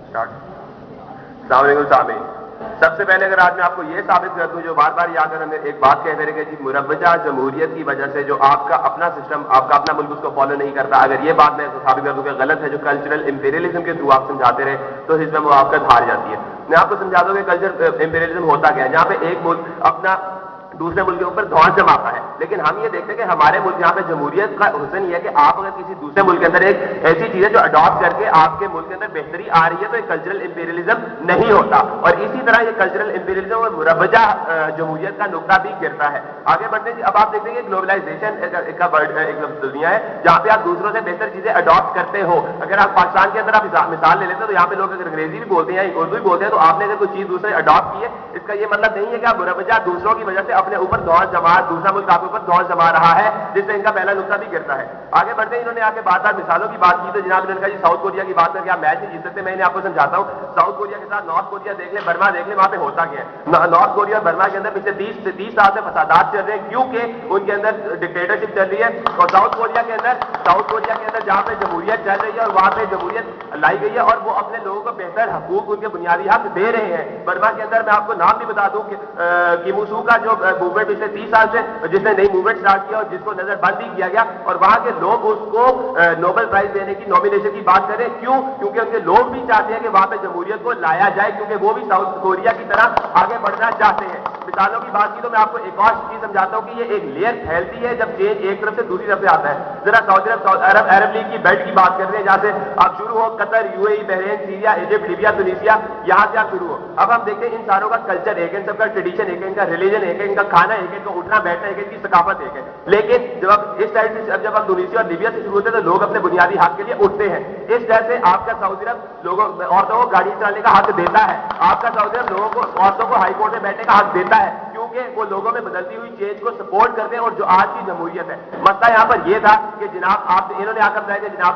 السلام علیکم سامعین. سب سے پہلے اگر آج میں آپ کو یہ ثابت کر دوں جو بار بار یاد ہمیں ایک بات کہتے رہے کہ جی مروجہ جمہوریت کی وجہ سے جو آپ کا اپنا سسٹم آپ کا اپنا ملک اس کو فالو نہیں کرتا, اگر یہ بات میں ثابت کر دوں کہ غلط ہے, جو کلچرل امپیریلزم کے تھرو آپ سمجھاتے رہے تو حزب موافقت ہار جاتی ہے. میں آپ کو سمجھا دوں کہ کلچرل امپیریلزم ہوتا کیا ہے. جہاں پہ ایک ملک اپنا دوسرے ملک کے اوپر دھوس جماتا ہے, لیکن ہم یہ دیکھتے ہیں کہ ہمارے ملک یہاں پہ جمہوریت کا حسن یہ ہے کہ آپ اگر کسی دوسرے ملک کے اندر ایک ایسی چیز ہے جو اڈاپٹ کر کے آپ کے ملک کے اندر بہتری آ رہی ہے تو یہ کلچرل امپیریلزم نہیں ہوتا, اور اسی طرح یہ کلچرل امپیریلزم اور مروجہ جمہوریت کا نقطہ بھی گرتا ہے. آگے بڑھتے ہیں. اب آپ دیکھیں گے گلوبلائزیشن کا ایک دنیا ہے جہاں پہ آپ دوسروں سے بہتر چیزیں اڈاپٹ کرتے ہو. اگر آپ پاکستان کے اندر آپ مثال لے لیتے ہیں تو یہاں پہ لوگ اگر انگریزی بھی بولتے ہیں اردو بھی بولتے ہیں تو آپ نے اگر کوئی چیز دوسرے اڈاپٹ کی ہے, اس کا یہ مطلب نہیں ہے کہ آپ مروجہ دوسروں کی وجہ سے اپنے اوپر دھوس جما, دوسرا ملک آپ کے اوپر دھوس جما رہا ہے, جس سے ان کا پہلا نقطہ بھی گرتا ہے. آگے بڑھتے ہیں. انہوں نے آگے بار بار مثالوں کی بات کی تو جناب نے کہا جی ساؤتھ کوریا کی بات کر کے آپ میچ نہیں جیت سکتے. میں انہیں آپ کو سمجھاتا ہوں, ساؤتھ کوریا کے ساتھ نارتھ کوریا دیکھ لیں, برما دیکھ لیں, وہاں پہ ہوتا کیا ہے. نارتھ کوریا اور برما کے اندر پچھلے 30 سال سے فسادات چل رہے ہیں کیونکہ ان کے اندر ڈکٹیٹرشپ چل رہی ہے. اور ساؤتھ کوریا کے اندر جہاں پہ جمہوریت چل رہی ہے اور وہاں پہ جمہوریت لائی گئی ہے اور وہ اپنے لوگوں کو بہتر حقوق, ان کے بنیادی حق دے رہے ہیں. برما کے اندر میں آپ کو نام بھی بتا دوں کہ کیموسو کا جو موومنٹ پچھلے 30 سال سے جس نے نئی موومنٹ اسٹارٹ کیا اور جس کو نظر بند بھی کیا گیا, اور وہاں کے لوگ اس کو نوبل پرائز دینے کی نامینیشن کی بات کریں. کیوں؟ کیونکہ ان کے لوگ بھی چاہتے ہیں کہ وہاں پہ جمہوریت کو لایا جائے, کیونکہ وہ بھی ساؤتھ کوریا کی طرح آگے بڑھنا چاہتے ہیں. مثالوں کی بات کی تو میں آپ کو ایک اور چیز سمجھاتا ہوں کہ یہ ایک لیئر پھیلتی ہے جب چینج ایک طرف سے دوسری طرف سے آتا ہے. ذرا سعودی عرب لیگ کی بیلٹ کی بات کرتے ہیں, جہاں سے آپ شروع ہو, Qatar, U A E, Bahrain, Syria, Egypt, Libya, Tunisia, یہاں سے آپ شروع ہو. اب ہم دیکھتے ہیں ان ساروں کا کلچر ایک ہے, ان سب کا ٹریڈیشن ایک ہے, ان کا ریلیجن ایک ہے, ان کا کھانا ایک ہے, ان کا اٹھنا بیٹھنا ایک ہے, ان کی ثقافت ایک ہے. لیکن جب آپ اس سائڈ سے جب آپ تونسیا اور لیبیا سے شروع ہوتے ہیں تو لوگ اپنے بنیادی حق کے لیے اٹھتے ہیں. اس طرح سے آپ کا سعودی عرب لوگوں عورتوں کو گاڑی چلانے کا حق دیتا ہے. آپ کا سعودی عرب لوگوں کو عورتوں کو ہائی کورٹ میں بیٹھنے کا حق دیتا ہے, کیونکہ وہ لوگوں میں بدلتی ہوئی چینج کو سپورٹ کرتے ہیں. اور جو آج کی جمہوریت ہے, مسئلہ یہاں پر یہ تھا کہ جناب آپ انہوں نے آ کر بتایا کہ جناب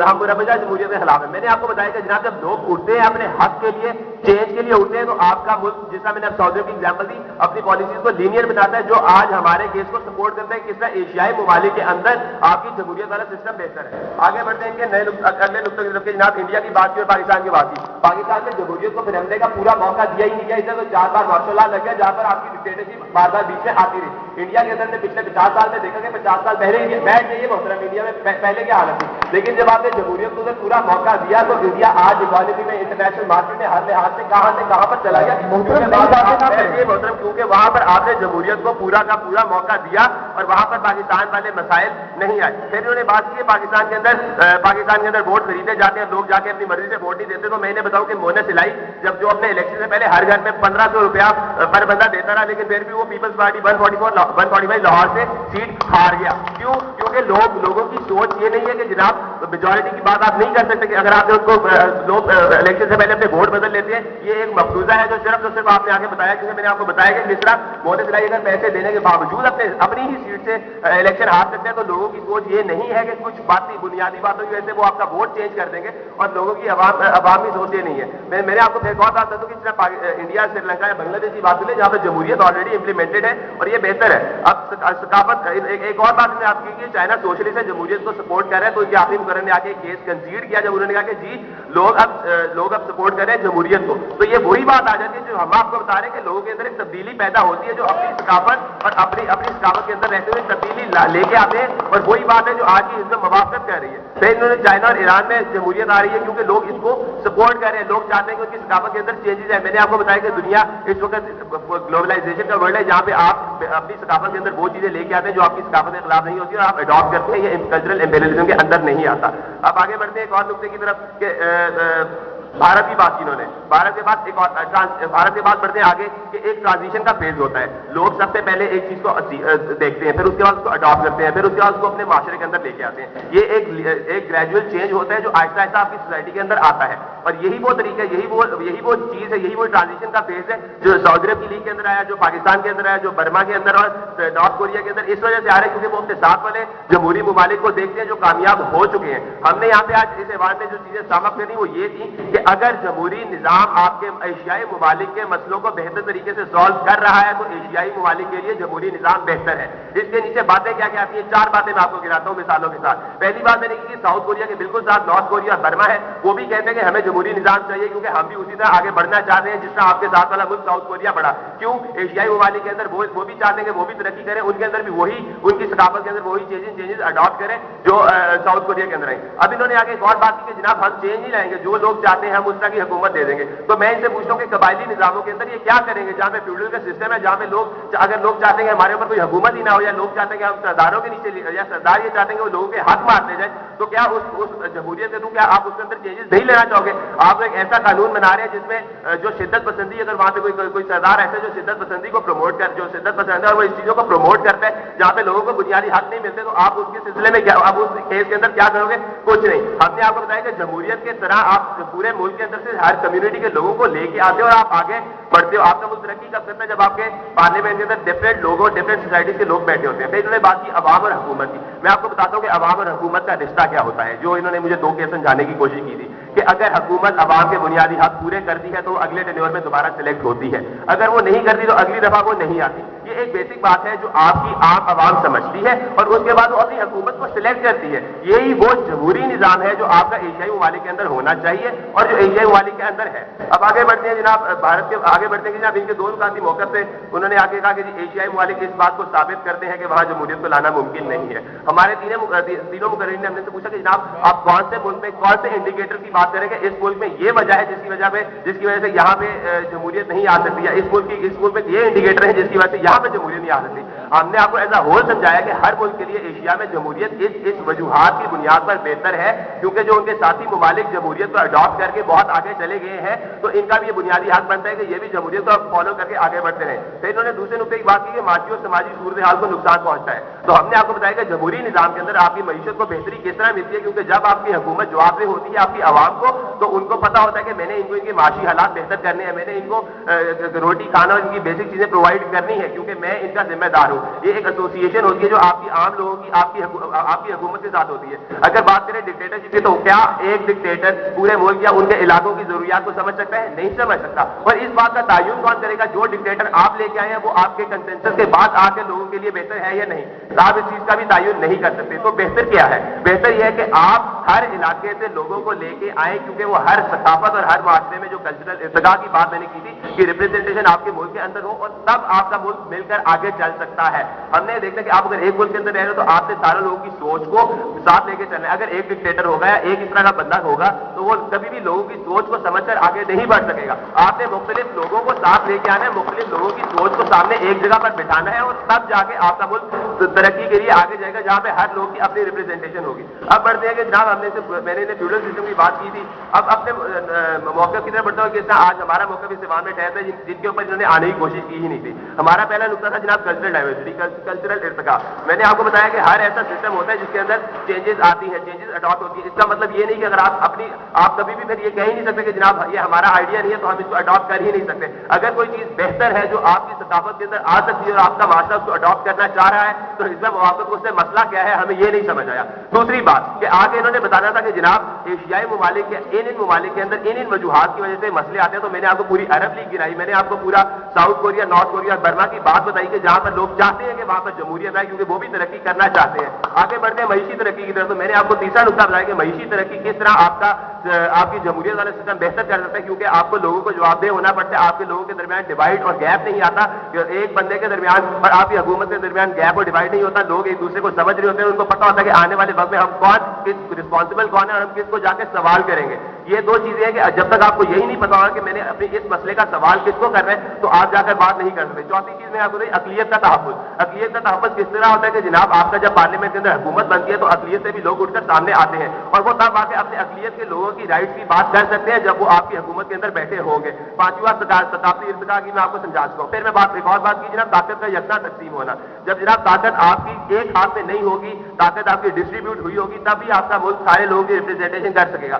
ہم مروجہ جمہوریت کے خلاف ہیں. میں نے آپ کو بتایا کہ جناب جب لوگ اٹھتے ہیں اپنے حق کے لیے, چینج کے لیے اٹھتے ہیں, تو آپ کا ملک, جس طرح میں نے اب سعودی کی ایگزامپل دی, اپنی پالیسیز کو لینئر بتاتا ہے, جو آج ہمارے کیس کو سپورٹ کرتا ہے. کس طرح ایشیائی ممالک کے اندر آپ کی جمہوریت والا سسٹم بہتر ہے. آگے بڑھتے ہیں کہ نئے اگلے نقطے کی طرف کہ جناب انڈیا کی بات کی اور پاکستان کی بات کی. پاکستان میں جمہوریت کو پھرنے کا پورا موقع دیا ہی نہیں گیا. ادھر تو 4 بار ماشاء اللہ لگ گیا, جہاں پر آپ کی ڈکٹیٹرشپ بار بار بیچ میں آتی رہی. انڈیا کے اندر نے پچھلے 50 سال میں دیکھا کہ 50 سال پہلے بیٹھ گئی ہے محترم, انڈیا میں پہلے کیا حالت تھی. لیکن جب آپ نے جمہوریت کو پورا موقع دیا تو انڈیا آج اکانومی میں, انٹرنیشنل مارکیٹ میں ہر لحاظ سے کہاں پر چلا گیا. محترم کیونکہ وہاں پر آپ نے جمہوریت کو پورا کا پورا موقع دیا اور وہاں پر پاکستان والے مسائل نہیں آئے. پھر انہوں نے بات کی پاکستان کے اندر ووٹ خریدے جاتے ہیں, لوگ جا کے اپنی مرضی سے ووٹ نہیں دیتے. تو میں نے بتاؤں کہ مونس الہی جب جو اپنے الیکشن سے پہلے ہر گھر میں 1500 روپیہ پر بندہ دیتا رہا, لیکن پھر بھی وہ پیپلز پارٹی 145 لاہور سے سیٹ ہار گیا. کیوں؟ کیونکہ لوگوں کی سوچ یہ نہیں ہے کہ جناب میجورٹی کی بات آپ نہیں کر سکتے کہ اگر آپ نے ان کو لوگ الیکشن سے پہلے اپنے ووٹ بدل لیتے ہیں. یہ ایک مفروضہ ہے جو صرف آپ نے آگے بتایا, کیونکہ میں نے آپ کو بتایا کہ جس طرح مونس الہی اگر پیسے دینے کے باوجود اپنی ہی سیٹ سے الیکشن ہار سکتے ہیں, تو لوگوں کی سوچ یہ نہیں ہے کہ کچھ بنیادی باتوں کی وجہ سے وہ آپ کا ووٹ چینج کر دیں گے, اور لوگوں کی عوامی سوچ یہ نہیں ہے. میں نے آپ کو ایک اور بات بتا دوں کہ جس طرح انڈیا, سری لنکا یا بنگلہ دیش کی بات کریں جہاں پہ جمہوریت آلریڈی امپلیمنٹڈ ہے اور یہ بہتر ہے. اب ثقافت, ایک اور بات میں آپ کی کہ چائنا سوشلسٹ ہے, جمہوریت کو سپورٹ کر رہے ہیں. تو ان کے آخری مقرر نے آ کے کیس کنسیڈ کیا جب انہوں نے کہا کہ جی لوگ اب سپورٹ کر رہے ہیں جمہوریت کو. تو یہ وہی بات آ جاتی ہے جو ہم آپ کو بتا رہے ہیں کہ لوگوں کے اندر ایک تبدیلی پیدا ہوتی ہے, جو اپنی ثقافت اور اپنی ثقافت کے اندر رہتے ہوئے تبدیلی لے کے آتے ہیں. اور وہی بات ہے جو آج کی حزب موافقت کر رہی ہے. پھر انہوں نے چائنا اور ایران میں جمہوریت آ رہی ہے کیونکہ لوگ اس کو سپورٹ کر رہے ہیں, لوگ چاہتے ہیں کہ ان کی ثقافت کے اندر چینجز ہے. میں نے آپ کو بتایا کہ دنیا اس وقت گلوبلائزیشن کا ورلڈ ہے, جہاں پہ آپ اپنی ثقافت کے اندر وہ چیزیں لے کے آتے ہیں جو آپ کی ثقافت کے خلاف نہیں ہوتی اور آپ اڈاپٹ کرتے ہیں. یہ کلچرل امپیریلزم کے اندر نہیں آتا. اب آگے بڑھتے ہیں ایک اور نقطے کی طرف کہ بھارت کی بات کی انہوں نے. بھارت کے بعد بڑھتے ہیں آگے کہ ایک ٹرانزیشن کا فیز ہوتا ہے. لوگ سب سے پہلے ایک چیز کو دیکھتے ہیں, پھر اس کے بعد اس کو اڈاپٹ کرتے ہیں, پھر اس کے بعد اس کو اپنے معاشرے کے اندر لے کے آتے ہیں. یہ ایک گریجوئل چینج ہوتا ہے جو آہستہ آہستہ آپ کی سوسائٹی کے اندر آتا ہے. اور یہی وہ طریقہ, یہی وہ چیز ہے, یہی وہ ٹرانزیشن کا فیز ہے جو سعودی عرب کی لیگ کے اندر آیا, جو پاکستان کے اندر آیا, جو برما کے اندر اور نارتھ کوریا کے اندر اس وجہ سے آ رہا ہے کیونکہ وہ اپنے ساتھ والے جمہوری ممالک کو دیکھتے ہیں جو کامیاب ہو چکے ہیں. ہم نے یہاں پہ آج اس ایوان میں جو چیزیں سامنے کرنی وہ یہ تھی کہ اگر جمہوری نظام آپ کے ایشیائی ممالک کے مسئلوں کو بہتر طریقے سے سالو کر رہا ہے تو ایشیائی ممالک کے لیے جمہوری نظام بہتر ہے. اس کے نیچے باتیں کیا کیا آتی ہیں, 4 باتیں میں آپ کو گراتا ہوں مثالوں کے ساتھ. پہلی بات میں نے کی ساؤتھ کوریا کے بالکل ساتھ نارتھ کوریا اور برما ہے, وہ بھی کہتے ہیں کہ ہمیں جمہوری نظام چاہیے کیونکہ ہم بھی اسی طرح آگے بڑھنا چاہتے ہیں جس طرح آپ کے ساتھ والا ملک ساؤتھ کوریا بڑھا. کیوں؟ ایشیائی ممالک کے اندر وہ بھی چاہتے ہیں کہ وہ بھی ترقی کریں, ان کے اندر بھی وہی, ان کی ثقافت کے اندر وہی چینجز اڈاپٹ کریں جو ساؤتھ کوریا کے اندر آئیں. اب انہوں نے آگے ایک اور بات کی کہ جناب ہم چینج نہیں لائیں گے, جو لوگ چاہتے ہیں ہم اس طرح کی حکومت دے دیں گے. تو میں ان سے پوچھتا ہوں کہ قبائلی نظاموں کے اندر یہ کیا کریں گے جہاں پہ فیوڈل کا سسٹم ہے, جہاں پہ لوگ اگر لوگ چاہتے ہیں کہ ہمارے اوپر کوئی حکومت ہی نہ ہو, یا لوگ چاہتے ہیں کہ ہم سرداروں کے نیچے, یا سردار یہ چاہتے ہیں کہ وہ لوگوں کے حق مارتے جائیں, تو کیا اس جمہوریت کے تھرو کیا آپ اس کے اندر چینجز نہیں لینا چاہو گے؟ آپ ایک ایسا قانون بنا رہے ہیں جس میں جو شدت پسندی, اگر وہاں پہ کوئی سردار ایسا جو شدت پسندی کو پروموٹ کر, جو شدت پسند ہے اور وہ اس چیزوں کو پروموٹ کرتا ہے جہاں پہ لوگوں کو بنیادی حق نہیں ملتے, تو آپ اس کے سلسلے میں کیا, آپ اس کیس کے اندر کیا کرو گے؟ کچھ نہیں. ہم نے آپ کو بتایا کہ جمہوریت کے طرح آپ پورے ملک کے اندر سے ہر کمیونٹی کے لوگوں کو لے کے آتے ہو اور آپ آگے بڑھتے ہو. آپ کا ملک ترقی کب کرتا ہے؟ جب آپ کے پارلیمنٹ کے اندر ڈفرینٹ لوگوں, ڈفرینٹ سوسائٹیز کے لوگ بیٹھے ہوتے ہیں. پھر انہوں نے بات کی عوام اور حکومت کی. میں آپ کو بتاتا ہوں کہ عوام اور حکومت کا رشتہ کیا ہوتا ہے, جو انہوں نے مجھے 2 کیس سمجھانے کی کوشش کی تھی کہ اگر حکومت عوام کے بنیادی حق پورے کرتی ہے تو وہ اگلے ٹینیور میں دوبارہ سلیکٹ ہوتی ہے, اگر وہ نہیں کرتی تو اگلی دفعہ وہ نہیں آتی. یہ ایک بیسک بات ہے جو آپ کی عام عوام سمجھتی ہے اور اس کے بعد وہ اپنی حکومت کو سلیکٹ کرتی ہے. یہی وہ جمہوری نظام ہے جو آپ کا ایشیائی ممالک کے اندر ہونا چاہیے اور جو ایشیائی ممالک کے اندر ہے. اب آگے بڑھتے ہیں جناب, بھارت کے آگے بڑھتے ہیں جناب, ان کے 2 نکاتی موقع پہ انہوں نے آگے کہا کہ ایشیائی ممالک اس بات کو ثابت کرتے ہیں کہ وہاں جمہوریت کو لانا ممکن نہیں ہے. ہمارے تینوں مقررین نے ہم نے سے پوچھا کہ جناب آپ کون سے ملک میں کون سے انڈیکیٹر کی بات کریں کہ اس ملک میں یہ وجہ ہے جس کی وجہ سے یہاں پہ جمہوریت نہیں آ سکتی, یا اس ملک میں یہ انڈیکیٹر ہے جس کی وجہ سے یہاں پہ جمہوریت نہیں آ سکتی. ہم نے آپ کو ایز اے ہول سمجھایا کہ ہر ملک کے لیے ایشیا میں جمہوریت اس وجوہات کی بنیاد پر بہتر ہے کیونکہ جو ان کے ساتھی ممالک جمہوریت کو اڈاپٹ کر کے بہت آگے چلے گئے ہیں تو ان کا بھی یہ بنیادی حق بنتا ہے کہ یہ بھی جمہوریت کو فالو کر کے آگے بڑھتے رہیں. پھر انہوں نے دوسرے نقطے کی بات کی کہ معاشی اور سماجی صورتحال کو نقصان پہنچتا ہے. تو ہم نے آپ کو بتایا کہ جمہوری نظام کے اندر آپ کی معیشت کو بہتری کس طرح ملتی ہے, کیونکہ جب آپ کی حکومت جواب دہ ہوتی ہے آپ کی عوام کو تو ان کو پتا ہوتا ہے کہ میں نے ان کو ان کے معاشی حالات بہتر کرنے ہیں, میں نے ان کو روٹی کھانا اور ان کی بیسک چیزیں پرووائڈ کرنی ہے کیونکہ میں ان کا ذمہ دار ہوں. یہ ایک ایسوسیشن ہوتی ہے جو آپ کی عام لوگوں کی آپ کی حکومت کے ساتھ ہوتی ہے. اگر بات کریں ڈکٹیٹرشپ کی تو کیا ایک ڈکٹیٹر پورے ملک یا ان کے علاقوں کی ضروریات کو سمجھ سکتا ہے؟ نہیں سمجھ سکتا. اور اس بات کا تعین کون کرے گا؟ جو ڈکٹیٹر آپ لے کے آئے ہیں وہ آپ کے کنسنسس کے بعد آ کے لوگوں کے لیے بہتر ہے یا نہیں. آپ اس چیز کا بھی تعین نہیں کر سکتے. تو بہتر کیا ہے؟ بہتر یہ ہے کہ آپ ہر علاقے سے لوگوں کو لے کے آئیں کیونکہ وہ ہر ثقافت اور ہر معاشرے میں جو کلچرل ارتقاء کی بات میں نے کی تھی کہ ریپرزنٹیشن آپ کے ملک کے اندر ہو اور تب آپ کا ملک مل کر آگے چل سکتا ہے. ہم نے دیکھا کہ آپ اگر ایک ملک کے اندر رہ رہے ہو تو آپ سے سارے لوگوں کی سوچ کو ساتھ لے کے چلنا ہے. اگر ایک ڈکٹیٹر ہوگا یا ایک اس طرح کا بندہ ہوگا تو وہ کبھی بھی لوگوں کی سوچ کو سمجھ کر آگے نہیں بڑھ سکے گا. آپ نے مختلف لوگوں کو ساتھ لے کے آنا ہے, مختلف لوگوں کی سوچ کو سامنے ایک جگہ پر بٹھانا ہے اور تب جا کے آپ کا ملک ترقی کے لیے آگے جائے گا جہاں پہ ہر لوگ کی اپنی ریپرزنٹیشن ہوگی. اب بڑھتے ہیں کہ جناب میں نے فیوڈل سسٹم کی بات کی تھی. اب اپنے موقف کی طرف بڑھتا ہوں کہ آج ہمارا موقف اس ایوان میں ٹھہرتا ہے جن کے اوپر انہوں نے آنے کی کوشش کی ہی نہیں تھی. ہمارا پہلا نقطہ تھا جناب کلچرل ڈائیورسٹی, کلچرل ارتقاء. میں نے آپ کو بتایا کہ ہر ایسا سسٹم ہوتا ہے جس کے اندر چینجز آتی ہیں, چینجز اڈاپٹ ہوتی ہیں. اس کا مطلب یہ نہیں کہ اگر آپ کبھی بھی پھر یہ کہہ ہی نہیں سکتے کہ جناب یہ ہمارا آئیڈیا نہیں ہے تو ہم اس کو اڈاپٹ کر ہی نہیں سکتے. اگر کوئی چیز بہتر ہے جو آپ کی ثقافت کے اندر آ سکتی ہے اور آپ کا معاشرہ اس کو اڈاپٹ کرنا چاہ رہا ہے تو حزب موافقت کو اس سے مسئلہ کیا ہے, ہمیں یہ نہیں سمجھ آیا. دوسری بات کہ آگے انہوں نے بتانا تھا کہ جناب ایشیائی ممالک کے ان ممالک کے اندر ان وجوہات کی وجہ سے مسئلے آتے ہیں. تو میں نے آپ کو پوری عرب لیگ گرائی, میں نے آپ کو پورا ساؤتھ کوریا, نارتھ کوریا اور برما کی بات بتائی کہ جہاں پر لوگ چاہتے ہیں کہ وہاں پر جمہوریت آئے کیونکہ وہ بھی ترقی کرنا چاہتے ہیں. آگے بڑھتے ہیں معیشی ترقی کی طرف. تو میں نے آپ کو تیسرا نقطہ بتایا کہ معیشی ترقی کس طرح آپ کی جمہوریت والا سسٹم بہتر کر سکتا ہے کیونکہ آپ کو لوگوں کو جواب دہ ہونا پڑتا ہے. آپ کے لوگوں کے درمیان ڈیوائڈ اور گیپ نہیں آتا. ایک بندے کے درمیان اور آپ کی حکومت کے درمیان گیپ اور ڈیوائڈ نہیں ہوتا. لوگ ایک دوسرے کو سمجھ رہے ہوتے ہیں, ان کو پتا ہوتا ہے کہ آنے والے وقت میں ہم رسپانسبل کون ہے اور ہم کس کو جا کے سوال کریں گے. یہ 2 چیزیں ہیں کہ جب تک آپ کو یہی نہیں پتا ہوگا کہ میں نے اپنے اس مسئلے کا سوال کس کو کرنا ہے تو آپ جا کر بات نہیں کر سکتے. چوتھی چیز میں آپ کو بتائی اقلیت کا تحفظ. اقلیت کا تحفظ کس طرح ہوتا ہے کہ جناب آپ کا جب پارلیمنٹ کے اندر حکومت بنتی ہے تو اقلیت سے بھی لوگ اٹھ کر سامنے آتے ہیں اور وہ تب آ کے اپنے اقلیت کے لوگوں کی رائٹس کی بات کر سکتے ہیں جب وہ آپ کی حکومت کے اندر بیٹھے ہوں گے. پانچویں بات ثقافتی ارتقاء کی میں آپ کو سمجھا چکا ہوں. پھر میں ایک اور بات کی جناب طاقت کا یکساں تقسیم ہونا. جب جناب طاقت آپ کی ایک ہاتھ میں نہیں ہوگی, طاقت آپ کی ڈسٹریبیوٹ ہوئی ہوگی, تب بھی آپ کا ملک سارے لوگوں کی ریپرزنٹیشن کر سکے گا.